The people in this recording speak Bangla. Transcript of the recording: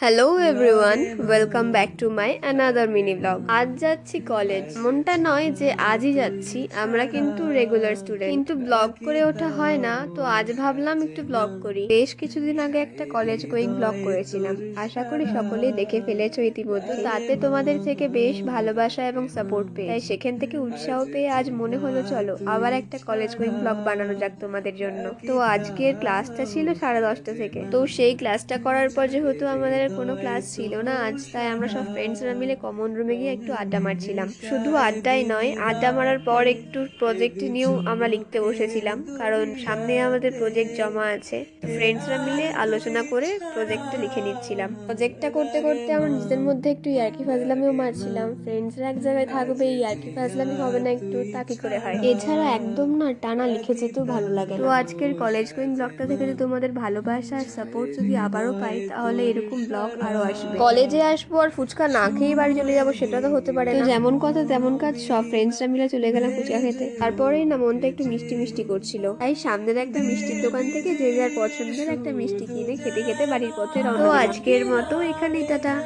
Hello everyone, welcome back to my another mini blog. আজ যাচ্ছি কলেজ। এমনটা নয় যে আজই যাচ্ছি, আমরা কিন্তু রেগুলার স্টুডেন্ট, কিন্তু ব্লগ করে ওঠা হয় না। তো আজ ভাবলাম একটু ব্লগ করি। বেশ কিছুদিন আগে একটা কলেজ গোয়িং ব্লগ করেছিলাম, আশা করি সকলেই দেখে ফেলেছো ইতিমধ্যে। তাতে তোমাদের থেকে বেশ ভালোবাসা এবং সাপোর্ট পেয়ে, তাই সেখান থেকে উৎসাহ পেয়ে আজ মনে হলো চলো আবার একটা কলেজ গোয়িং ব্লগ বানানো যাক তোমাদের জন্য। তো আজকের ক্লাসটা ছিল 10:30 থেকে। তো সেই ক্লাসটা করার পর যেহেতু আমাদের কোনো ক্লাস ছিল না আজ, তাই আমরা সব ফ্রেন্ডসরা মিলে কমন রুমে গিয়ে একটু আড্ডা মারছিলাম। শুধু আড্ডাই নয়, আড্ডা মারার পর একটু প্রজেক্ট নিয়েও আমরা লিখতে বসেছিলাম, কারণ সামনে আমাদের প্রজেক্ট জমা আছে। ফ্রেন্ডসরা মিলে আলোচনা করে প্রজেক্টটা লিখে নিচ্ছিলাম। প্রজেক্টটা করতে করতে আমরা নিজেদের মধ্যে একটু ইয়ার্কি ফাজলামিও মারছিলাম। ফ্রেন্ডসরা এক জায়গায় থাকবে, ইয়ার্কি ফাজলামি হবে না একটু, তা কি করে হয়? এছাড়া একদম না টানা লিখে যেতেও ভালো লাগে। তো আজকের কলেজ গোয়িং ব্লগটা থেকে যদি তোমাদের ভালোবাসা আর সাপোর্ট যদি আবারও পাই, তাহলে এরকম ব্লগ আরো আসবে। কলেজে আসবো আর ফুচকা না খেয়ে বাড়ি চলে যাবো, সেটা তো হতে পারে না। যেমন কথা তেমন কাজ, সব ফ্রেন্ডসরা মিলে চলে গেলাম ফুচকা খেতে। তারপরেই না মনটা একটু মিষ্টি মিষ্টি করছিল, তাই সামনের একটা মিষ্টির দোকান থেকে যে যার পছন্দের একটা মিষ্টি কিনে খেতে খেতে বাড়ির পথে রওনা দিলাম। তো আজকের মতো এখানেই টাটা।